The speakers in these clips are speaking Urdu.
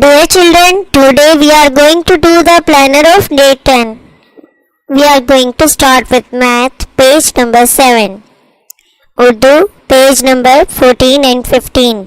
Dear children, today we are going to do the planner of day 10. We are going to start with math, page number 7. Urdu, page number 14 and 15.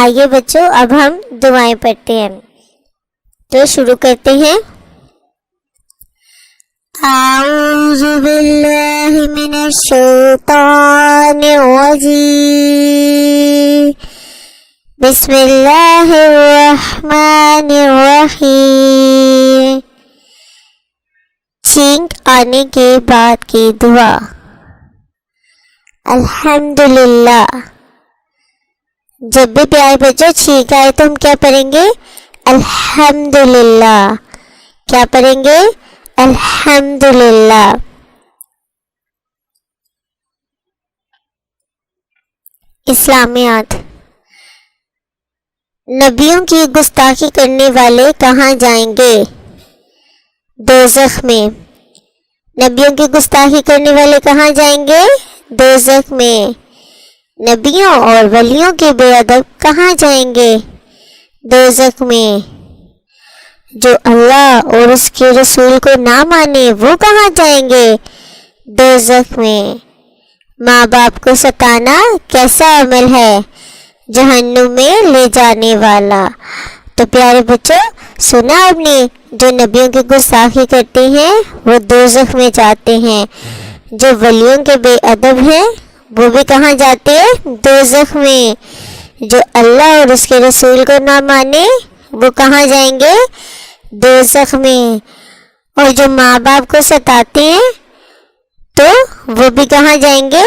آئیے بچوں اب ہم دعائیں پڑھتے ہیں، تو شروع کرتے ہیں۔ اعوذ باللہ من الشیطان الرجیم، بسم اللہ الرحمن الرحیم۔ چھینک آنے کے بعد کی دعا۔ الحمدللہ۔ جب بھی پیارے بچوں چھینک آئے تو ہم کیا پڑھیں گے؟ الحمدللہ۔ کیا پڑھیں گے؟ الحمدللہ۔ اسلامیات۔ نبیوں کی گستاخی کرنے والے کہاں جائیں گے؟ دوزخ میں۔ نبیوں کی گستاخی کرنے والے کہاں جائیں گے؟ دوزخ میں۔ نبیوں اور ولیوں کے بے ادب کہاں جائیں گے؟ دوزخ میں۔ جو اللہ اور اس کے رسول کو نہ مانے وہ کہاں جائیں گے؟ دوزخ میں۔ ماں باپ کو ستانا کیسا عمل ہے؟ جہنم میں لے جانے والا۔ تو پیارے بچوں سنا آپ نے، جو نبیوں کی گستاخی کرتے ہیں وہ دوزخ میں جاتے ہیں، جو ولیوں کے بے ادب ہیں وہ بھی کہاں جاتے ہیں؟ دوزخ میں۔ جو اللہ اور اس کے رسول کو نہ مانے وہ کہاں جائیں گے؟ دوزخ میں۔ اور جو ماں باپ کو ستاتے ہیں تو وہ بھی کہاں جائیں گے؟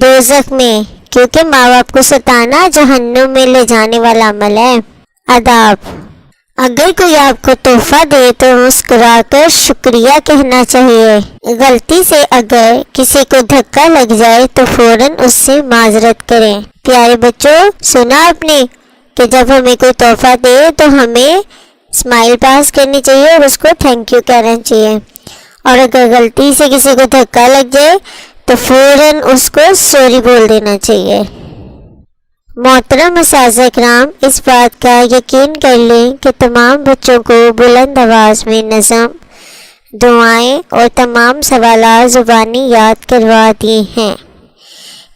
دوزخ میں، کیونکہ ماں باپ کو ستانا جہنم میں لے جانے والا عمل ہے۔ آداب۔ اگر کوئی آپ کو تحفہ دے تو مسکرا کر شکریہ کہنا چاہیے۔ غلطی سے اگر کسی کو دھکا لگ جائے تو فوراً اس سے معذرت کریں۔ پیارے بچوں سنا آپ نے کہ جب ہمیں کوئی تحفہ دے تو ہمیں اسمائل پاس کرنی چاہیے اور اس کو تھینک یو کہنا چاہیے، اور اگر غلطی سے کسی کو دھکا لگ جائے تو فوراً اس کو سوری بول دینا چاہیے۔ محترم اساتذہ اکرام، اس بات کا یقین کر لیں کہ تمام بچوں کو بلند آواز میں نظم، دعائیں اور تمام سوالات زبانی یاد کروا دیے ہیں۔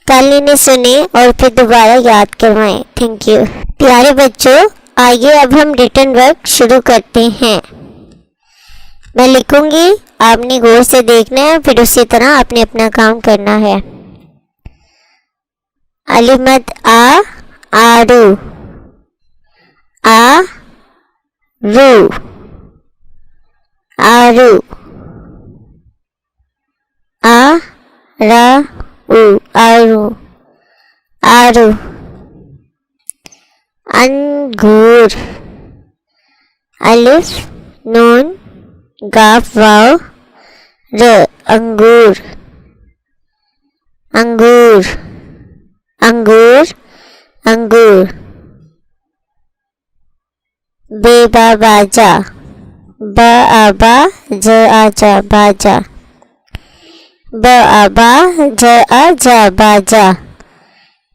کل انہیں سنیں اور پھر دوبارہ یاد کروائیں۔ Thank you. پیارے بچوں آئیے اب ہم ریٹن ورک شروع کرتے ہیں۔ میں لکھوں گی، آپ نے غور سے دیکھنا ہے، پھر اسی طرح آپ نے اپنا کام کرنا ہے۔ الف مد آرو، آرو، آرو، آرو، آرو۔ انگور، الف نون قاف واو ر، انگور، انگور، انگور، انگور۔ بے با باجا، با آبا ج آجا باجا، با آبا ج آجا باجا،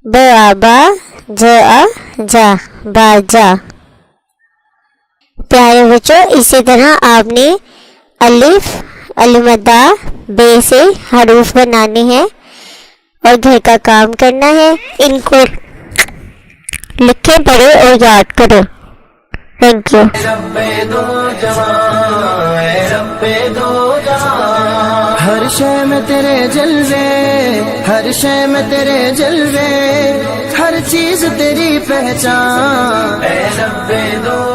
با آبا ج آجا باجا۔ پیارے بچوں اسی طرح آپ نے الف مدہ بے سے حروف بنانے ہیں اور گھر کا کام کرنا ہے۔ ان کو لکھیں، پڑھیں اور یاد کریں۔ Thank you. ہر شے میں تیرے جلوے، ہر شے میں تیرے جلوے، ہر چیز تیری پہچان، اے رب دو